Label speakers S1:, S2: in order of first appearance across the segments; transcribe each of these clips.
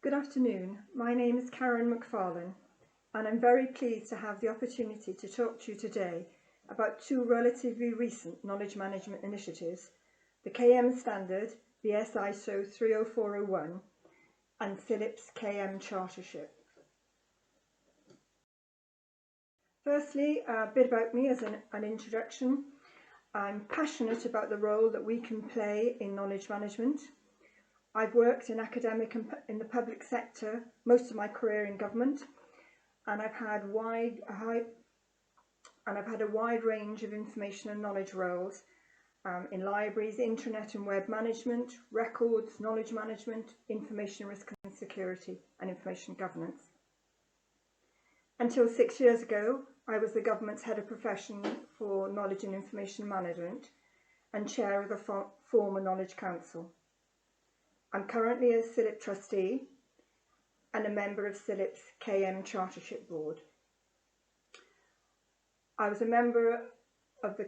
S1: Good afternoon, my name is Karen McFarlane and I'm very pleased to have the opportunity to talk to you today about two relatively recent knowledge management initiatives, the KM Standard, BS ISO 30401 and CILIP's KM Chartership. Firstly, a bit about me as an introduction. I'm passionate about the role that we can play in knowledge management. I've worked in academic and in the public sector most of my career in government, and I've had a wide range of information and knowledge roles in libraries, intranet and web management, records, knowledge management, information risk and security, and information governance. Until 6 years ago, I was the government's head of profession for knowledge and information management and chair of the former Knowledge Council. I'm currently a CILIP trustee and a member of CILIP's KM Chartership Board. I was a member of the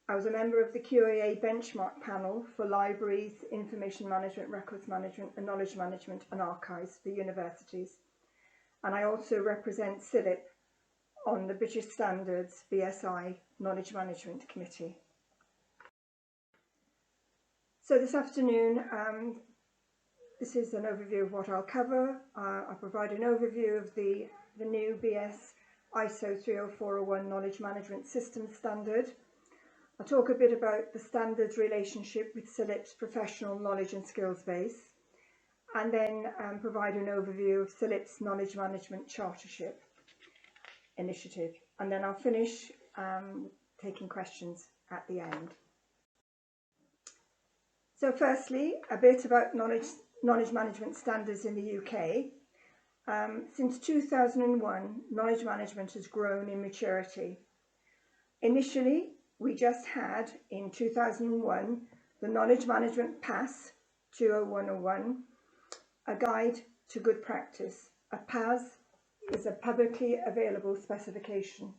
S1: QAA benchmark panel for libraries, information management, records management and knowledge management and archives for universities. And I also represent CILIP on the British Standards BSI Knowledge Management Committee. So this afternoon, this is an overview of what I'll cover. I'll provide an overview of the new BS ISO 30401 Knowledge Management System Standard. I'll talk a bit about the standard's relationship with CILIP's professional knowledge and skills base, and then provide an overview of CILIP's Knowledge Management Chartership initiative. And then I'll finish taking questions at the end. So firstly, a bit about knowledge management standards in the UK. Since 2001, knowledge management has grown in maturity. Initially, we just had, in 2001, the Knowledge Management PAS 20101, a guide to good practice. A PAS is a publicly available specification.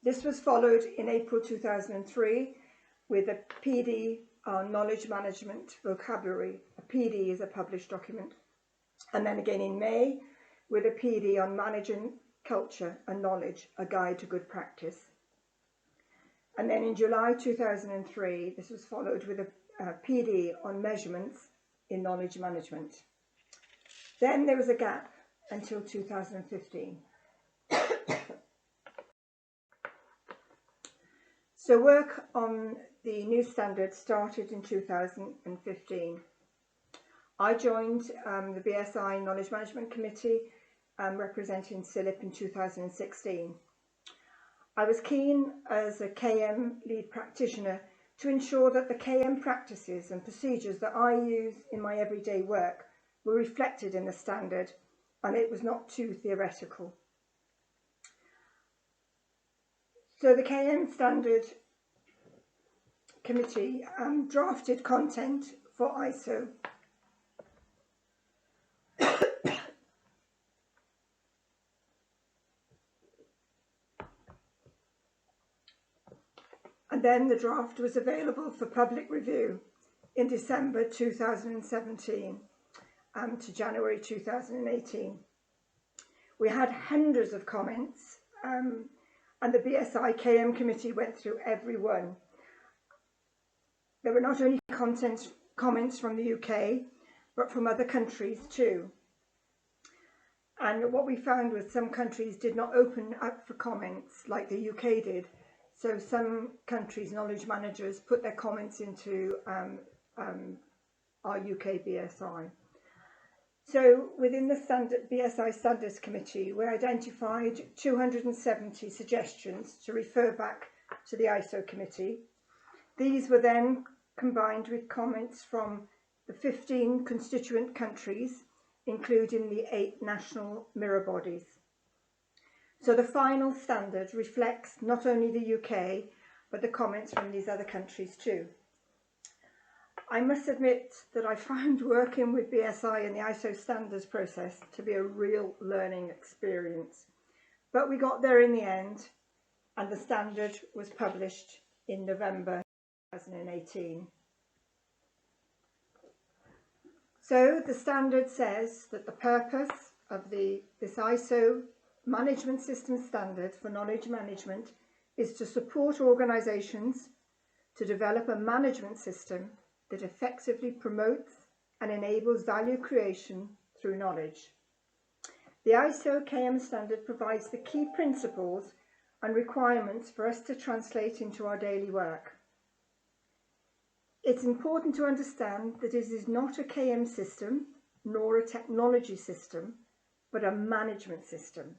S1: This was followed in April 2003 with a PD on knowledge management vocabulary. A PD is a published document. And then again in May with a PD on managing culture and knowledge, a guide to good practice. And then in July 2003, this was followed with a PD on measurements in knowledge management. Then there was a gap until 2015. So work on the new standard started in 2015. I joined the BSI Knowledge Management Committee representing CILIP in 2016. I was keen as a KM lead practitioner to ensure that the KM practices and procedures that I use in my everyday work were reflected in the standard and it was not too theoretical. So the KM Standard Committee drafted content for ISO. And then the draft was available for public review in December 2017 to January 2018. We had hundreds of comments and the BSI KM committee went through every one. There were not only comments from the UK, but from other countries too. And what we found was some countries did not open up for comments like the UK did. So some countries' knowledge managers put their comments into our UK BSI. So within the BSI Standards Committee, we identified 270 suggestions to refer back to the ISO committee. These were then combined with comments from the 15 constituent countries, including the 8 national mirror bodies. So the final standard reflects not only the UK, but the comments from these other countries too. I must admit that I found working with BSI in the ISO standards process to be a real learning experience. But we got there in the end, and the standard was published in November 2018. So the standard says that the purpose of this ISO management system standard for knowledge management is to support organisations to develop a management system that effectively promotes and enables value creation through knowledge. The ISO KM standard provides the key principles and requirements for us to translate into our daily work. It's important to understand that it is not a KM system nor a technology system, but a management system.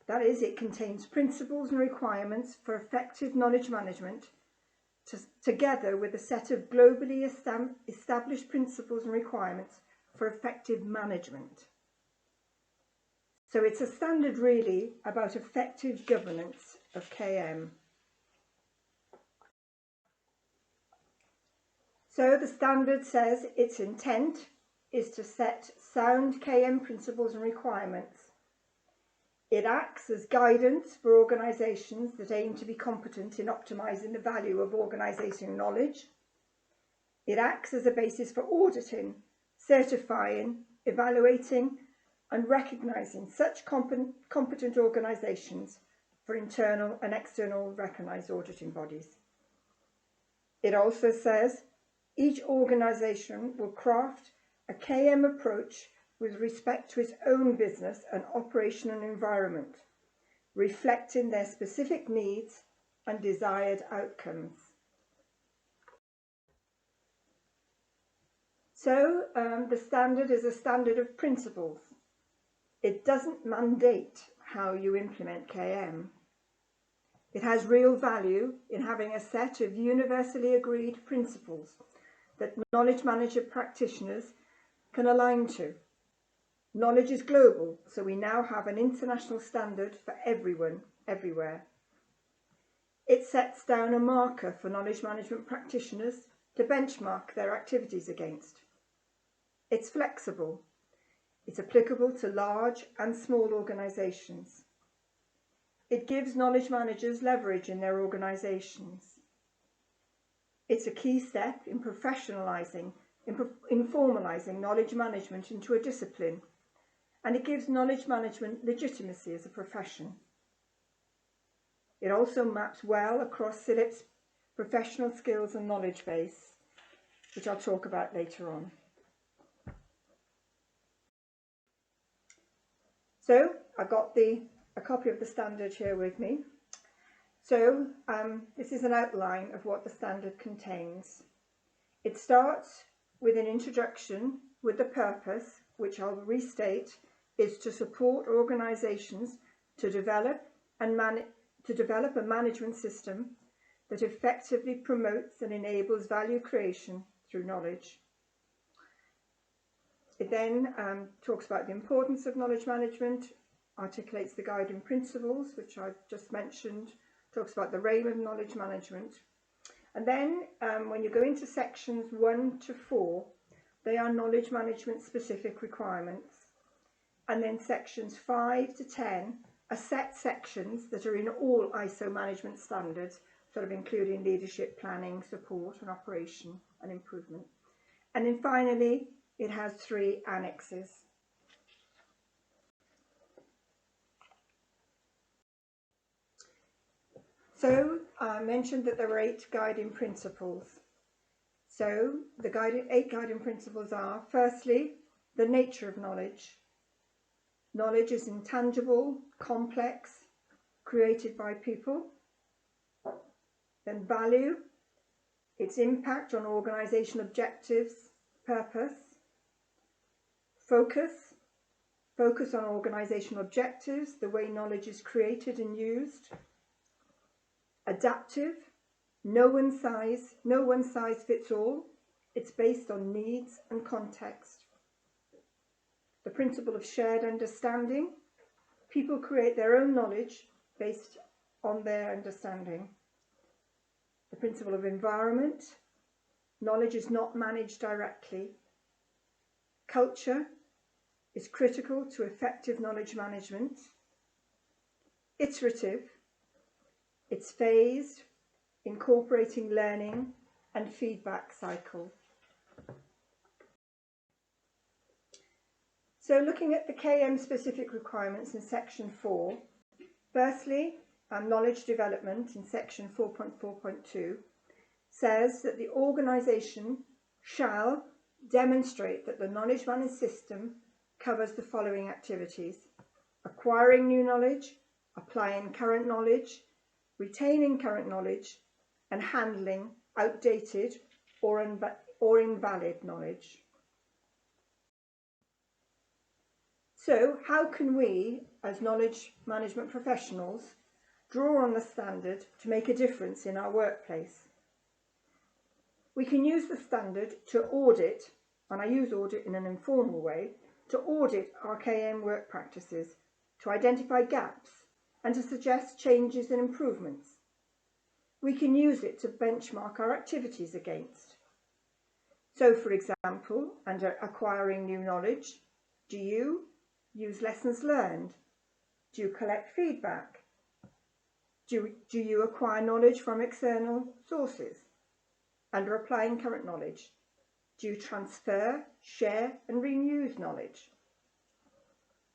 S1: That is, it contains principles and requirements for effective knowledge management together with a set of globally established principles and requirements for effective management. So it's a standard really about effective governance of KM. So the standard says its intent is to set sound KM principles and requirements. It acts as guidance for organisations that aim to be competent in optimising the value of organisational knowledge. It acts as a basis for auditing, certifying, evaluating and recognising such competent organisations for internal and external recognised auditing bodies. It also says each organisation will craft a KM approach with respect to its own business and operational environment, reflecting their specific needs and desired outcomes. So the standard is a standard of principles. It doesn't mandate how you implement KM. It has real value in having a set of universally agreed principles that knowledge manager practitioners can align to. Knowledge is global, so we now have an international standard for everyone, everywhere. It sets down a marker for knowledge management practitioners to benchmark their activities against. It's flexible. It's applicable to large and small organisations. It gives knowledge managers leverage in their organisations. It's a key step in professionalising, in formalising knowledge management into a discipline, and it gives knowledge management legitimacy as a profession. It also maps well across CILIP's professional skills and knowledge base, which I'll talk about later on. So I've got a copy of the standard here with me. So this is an outline of what the standard contains. It starts with an introduction with the purpose, which I'll restate, is to support organisations to develop a management system that effectively promotes and enables value creation through knowledge. It then talks about the importance of knowledge management, articulates the guiding principles, which I've just mentioned, talks about the realm of knowledge management. And then when you go into sections 1 to 4, they are knowledge management specific requirements. And then sections 5 to 10 are set sections that are in all ISO management standards, sort of including leadership, planning, support and operation and improvement. And then finally, it has 3 annexes. So I mentioned that there were 8 guiding principles. So the 8 guiding principles are, firstly, the nature of knowledge. Knowledge is intangible, complex, created by people. Then value, its impact on organisation objectives, purpose. Focus on organisational objectives, the way knowledge is created and used. Adaptive, no one size fits all. It's based on needs and context. The principle of shared understanding. People create their own knowledge based on their understanding. The principle of environment. Knowledge is not managed directly. Culture is critical to effective knowledge management. Iterative. It's phased, incorporating learning and feedback cycle. So looking at the KM specific requirements in section 4, firstly, knowledge development in section 4.4.2 says that the organisation shall demonstrate that the knowledge management system covers the following activities: acquiring new knowledge, applying current knowledge, retaining current knowledge, and handling outdated or invalid knowledge. So how can we, as knowledge management professionals, draw on the standard to make a difference in our workplace? We can use the standard to audit, and I use audit in an informal way, to audit our KM work practices, to identify gaps, and to suggest changes and improvements. We can use it to benchmark our activities against. So, for example, under acquiring new knowledge, do you use lessons learned? Do you collect feedback? Do you acquire knowledge from external sources? Under applying current knowledge, do you transfer, share and reuse knowledge?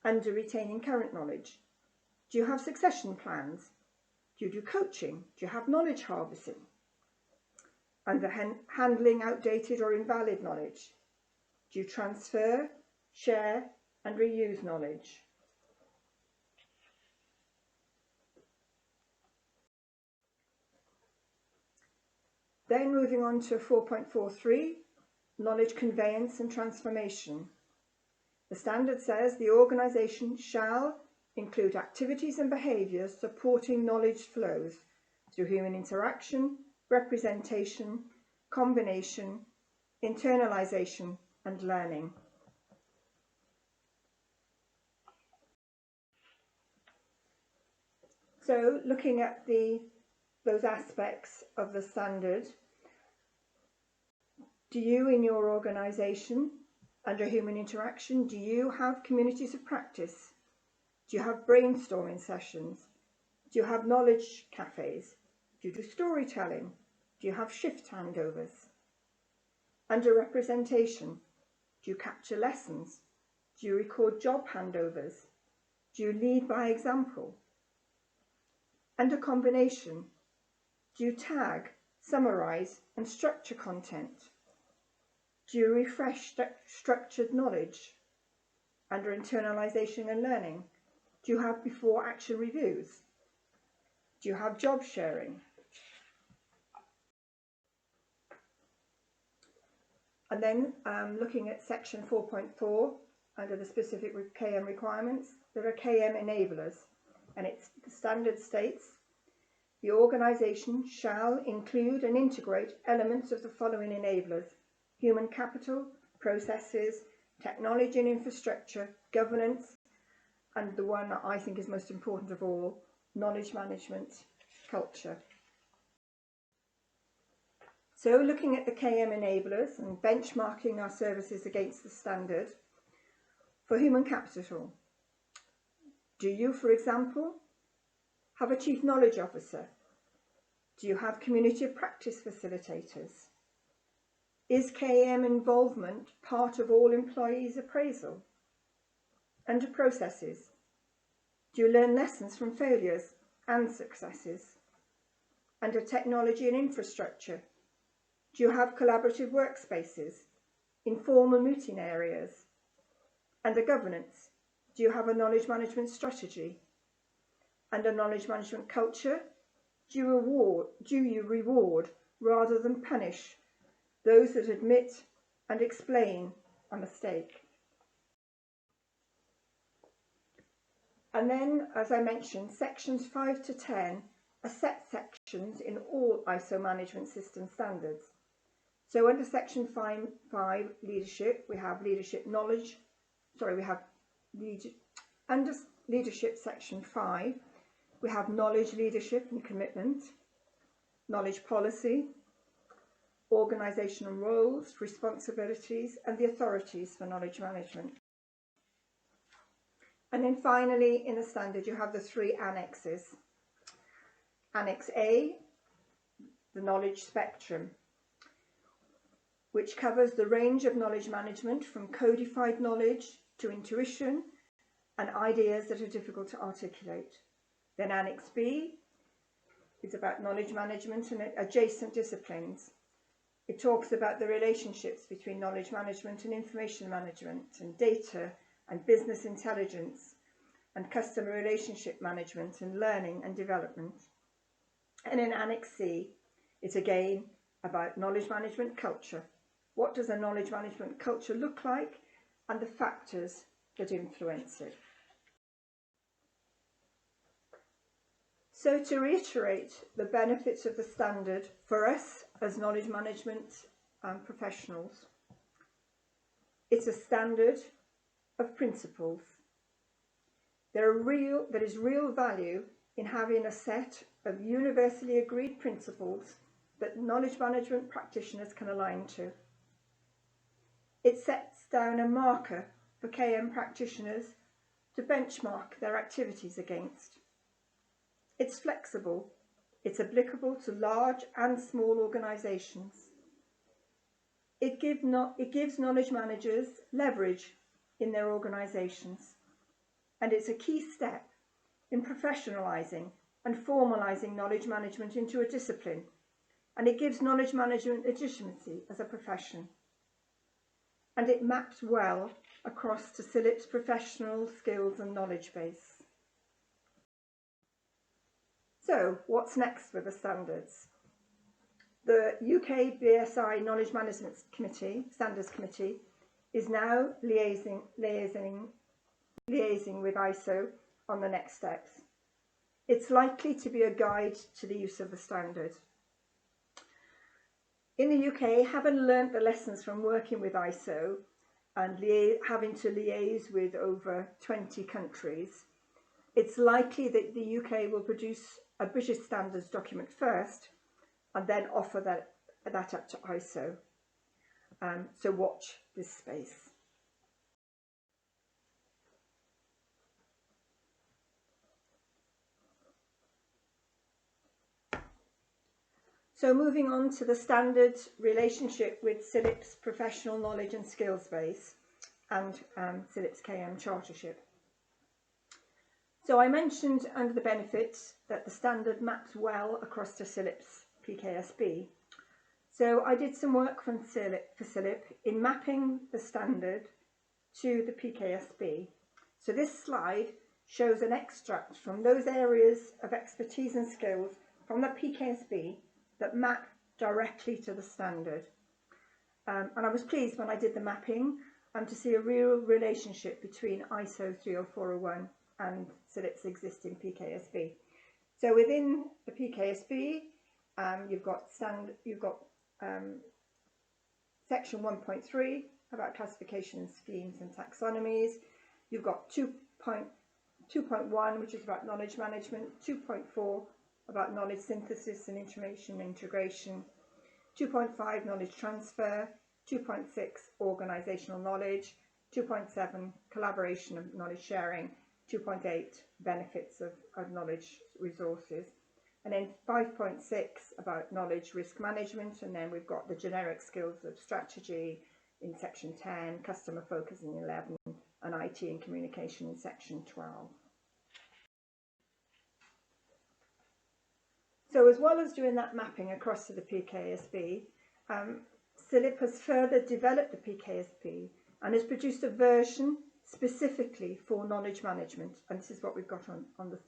S1: Under retaining current knowledge, do you have succession plans? Do you do coaching? Do you have knowledge harvesting? Under handling outdated or invalid knowledge, do you transfer, share and reuse knowledge? Then moving on to 4.43, knowledge conveyance and transformation. The standard says the organisation shall include activities and behaviours supporting knowledge flows through human interaction, representation, combination, internalisation and learning. So looking at those aspects of the standard, do you in your organisation, under human interaction, do you have communities of practice? Do you have brainstorming sessions? Do you have knowledge cafes? Do you do storytelling? Do you have shift handovers? Under representation, do you capture lessons? Do you record job handovers? Do you lead by example? Under combination, do you tag, summarise and structure content? Do you refresh structured knowledge? Under internalisation and learning, do you have before action reviews? Do you have job sharing? And then looking at section 4.4, under the specific KM requirements, there are KM enablers, and the standard states, the organisation shall include and integrate elements of the following enablers: human capital, processes, technology and infrastructure, governance, and the one that I think is most important of all, knowledge management culture. So looking at the KM enablers and benchmarking our services against the standard, for human capital, do you, for example, have a chief knowledge officer? Do you have community of practice facilitators? Is KM involvement part of all employees' appraisal? Under processes, do you learn lessons from failures and successes? Under technology and infrastructure, do you have collaborative workspaces, informal meeting areas? Under governance, do you have a knowledge management strategy? Under knowledge management culture, do you reward rather than punish those that admit and explain a mistake? And then, as I mentioned, sections 5 to 10 are set sections in all ISO management system standards. So under section 5 leadership, we have leadership knowledge, under leadership section 5, we have knowledge, leadership and commitment, knowledge policy, organisational roles, responsibilities and the authorities for knowledge management. And then finally in the standard you have the 3 annexes. Annex A, the knowledge spectrum, which covers the range of knowledge management from codified knowledge to intuition and ideas that are difficult to articulate. Then Annex B is about knowledge management and adjacent disciplines. It talks about the relationships between knowledge management and information management and data and business intelligence and customer relationship management and learning and development. And in Annex C, it's again about knowledge management culture. What does a knowledge management culture look like and the factors that influence it? So to reiterate the benefits of the standard for us as knowledge management professionals, it's a standard of principles. There is real value in having a set of universally agreed principles that knowledge management practitioners can align to. It sets down a marker for KM practitioners to benchmark their activities against. It's flexible. It's applicable to large and small organisations. It gives knowledge managers leverage in their organisations, and it's a key step in professionalising and formalising knowledge management into a discipline, and it gives knowledge management legitimacy as a profession. And it maps well across to CILIP's professional skills and knowledge base. So, what's next with the standards? The UK BSI Knowledge Management Committee, Standards Committee, is now liaising with ISO on the next steps. It's likely to be a guide to the use of the standard. In the UK, having learnt the lessons from working with ISO and having to liaise with over 20 countries, it's likely that the UK will produce a British standards document first and then offer that up to ISO. So watch this space. So moving on to the standard relationship with CILIP's professional knowledge and skills base and CILIP's KM chartership. So I mentioned under the benefits that the standard maps well across to CILIP's PKSB. So I did some work for CILIP in mapping the standard to the PKSB. So this slide shows an extract from those areas of expertise and skills from the PKSB that map directly to the standard. And I was pleased when I did the mapping to see a real relationship between ISO 30401 and CILIP's existing PKSB. So within the PKSB, you've got section 1.3 about classification schemes and taxonomies. You've got 2.1, which is about knowledge management, 2.4 about knowledge synthesis and information integration, 2.5 knowledge transfer, 2.6 organisational knowledge, 2.7 collaboration and knowledge sharing, 2.8 benefits of knowledge resources, and then 5.6 about knowledge risk management, and then we've got the generic skills of strategy in section 10, customer focus in 11, and IT and communication in section 12. So as well as doing that mapping across to the PKSB, CILIP has further developed the PKSB and has produced a version specifically for knowledge management, and this is what we've got on the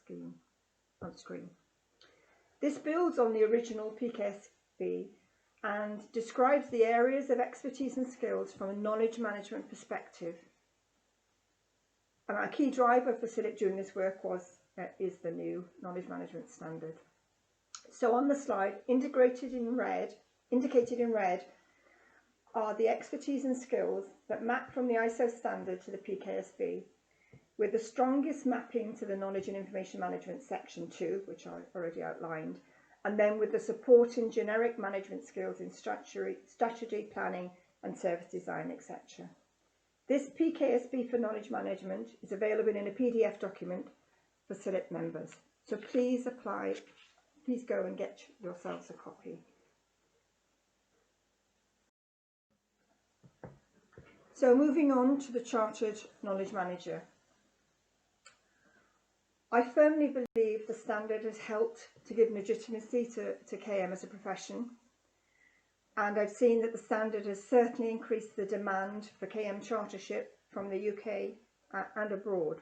S1: screen. This builds on the original PKSB and describes the areas of expertise and skills from a knowledge management perspective. And our key driver for CILIP doing this work is the new knowledge management standard. So on the slide, indicated in red, are the expertise and skills that map from the ISO standard to the PKSB, with the strongest mapping to the knowledge and information management section 2, which I already outlined, and then with the supporting generic management skills in strategy, planning and service design, etc. This PKSB for knowledge management is available in a PDF document for CILIP members. So please go and get yourselves a copy. So moving on to the Chartered Knowledge Manager. I firmly believe the standard has helped to give legitimacy to KM as a profession, and I've seen that the standard has certainly increased the demand for KM chartership from the UK and abroad.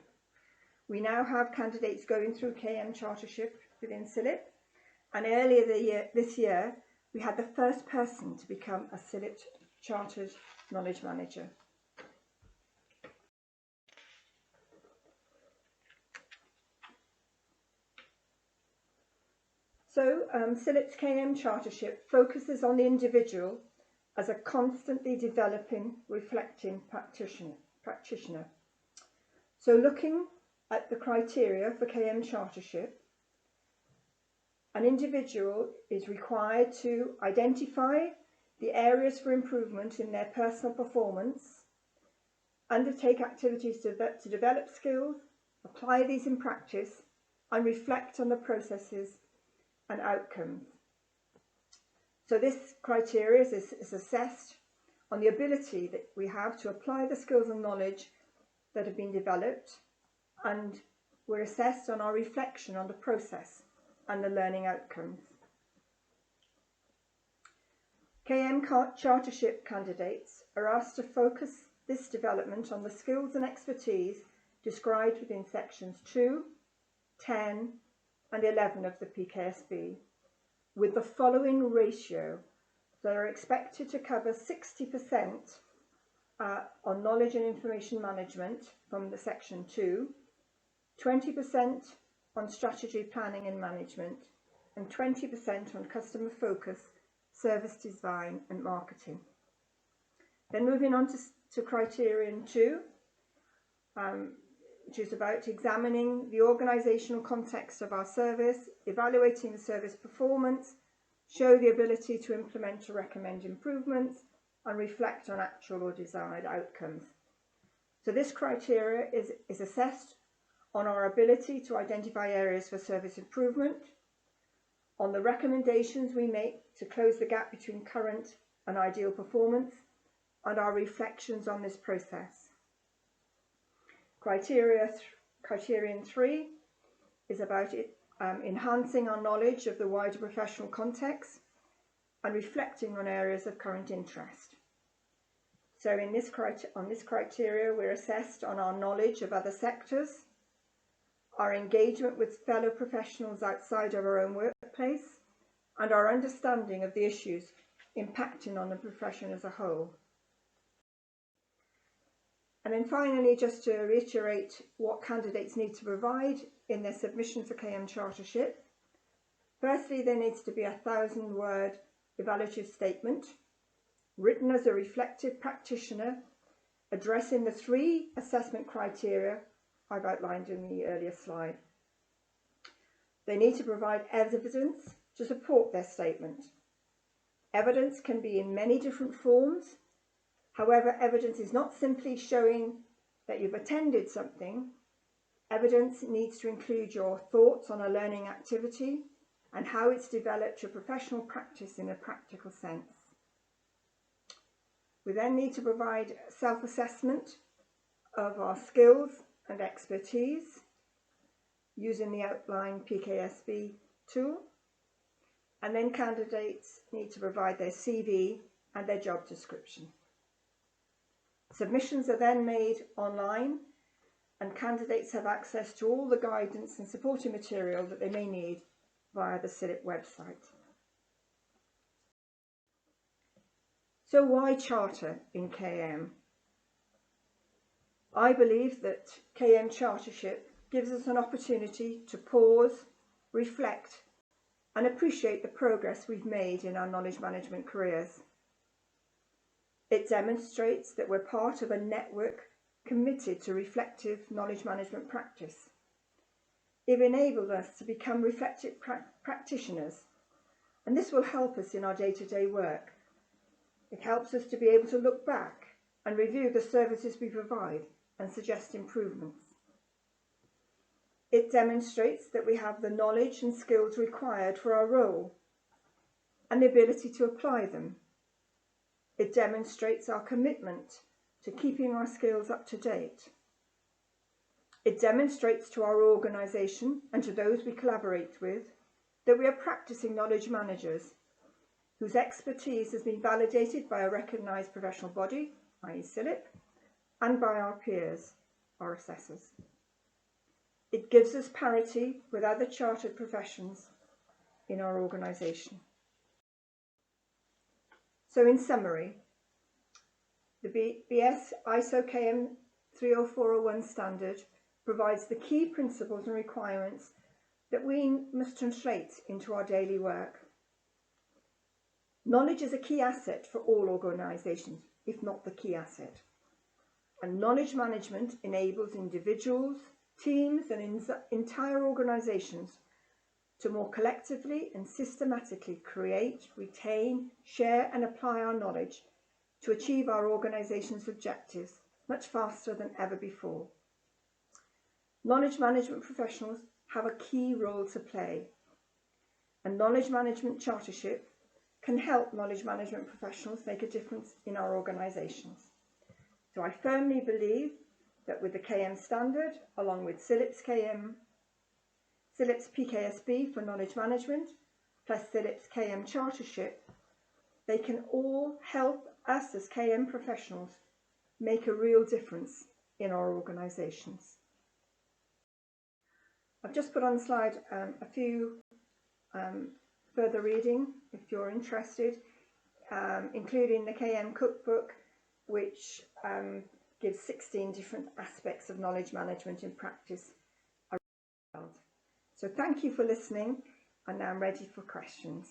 S1: We now have candidates going through KM chartership within CILIP, and earlier this year we had the first person to become a CILIP Chartered Knowledge Manager. So CILIP's KM chartership focuses on the individual as a constantly developing, reflecting practitioner. So looking at the criteria for KM chartership, an individual is required to identify the areas for improvement in their personal performance, undertake activities to develop skills, apply these in practice, and reflect on the processes and outcomes. So this criteria is assessed on the ability that we have to apply the skills and knowledge that have been developed, and we're assessed on our reflection on the process and the learning outcomes. KM chartership candidates are asked to focus this development on the skills and expertise described within sections 2, 10 and 11 of the PKSB, with the following ratio. They are expected to cover 60% on knowledge and information management from the section 2, 20% on strategy planning and management, and 20% on customer focus, service design and marketing. Then moving on to criterion 2, which is about examining the organisational context of our service, evaluating the service performance, show the ability to implement or recommend improvements, and reflect on actual or desired outcomes. So this criteria is assessed on our ability to identify areas for service improvement, on the recommendations we make to close the gap between current and ideal performance, and our reflections on this process. Criterion 3 is about enhancing our knowledge of the wider professional context and reflecting on areas of current interest. So on this criteria, we're assessed on our knowledge of other sectors, our engagement with fellow professionals outside of our own workplace, and our understanding of the issues impacting on the profession as a whole. And then finally, just to reiterate what candidates need to provide in their submission for KM chartership. Firstly, there needs to be a 1,000-word evaluative statement, written as a reflective practitioner, addressing the 3 assessment criteria I've outlined in the earlier slide. They need to provide evidence to support their statement. Evidence can be in many different forms. However, evidence is not simply showing that you've attended something. Evidence needs to include your thoughts on a learning activity and how it's developed your professional practice in a practical sense. We then need to provide self-assessment of our skills and expertise using the outline PKSB tool. And then candidates need to provide their CV and their job description. Submissions are then made online, and candidates have access to all the guidance and supporting material that they may need via the CILIP website. So why charter in KM? I believe that KM chartership gives us an opportunity to pause, reflect, and appreciate the progress we've made in our knowledge management careers. It demonstrates that we're part of a network committed to reflective knowledge management practice. It enabled us to become reflective practitioners, and this will help us in our day-to-day work. It helps us to be able to look back and review the services we provide and suggest improvements. It demonstrates that we have the knowledge and skills required for our role and the ability to apply them. It demonstrates our commitment to keeping our skills up to date. It demonstrates to our organisation and to those we collaborate with that we are practising knowledge managers whose expertise has been validated by a recognised professional body, i.e. CILIP, and by our peers, our assessors. It gives us parity with other chartered professions in our organisation. So in summary, the BS ISO KM 30401 standard provides the key principles and requirements that we must translate into our daily work. Knowledge is a key asset for all organisations, if not the key asset. And knowledge management enables individuals, teams and entire organisations to more collectively and systematically create, retain, share and apply our knowledge to achieve our organisation's objectives much faster than ever before. Knowledge management professionals have a key role to play, and knowledge management chartership can help knowledge management professionals make a difference in our organisations. So I firmly believe that with the KM standard, along with CILIP's PKSB for knowledge management, plus CILIP's KM chartership, they can all help us as KM professionals make a real difference in our organisations. I've just put on the slide a few further reading if you're interested, including the KM cookbook, which gives 16 different aspects of knowledge management in practice around the world. So thank you for listening, and now I'm ready for questions.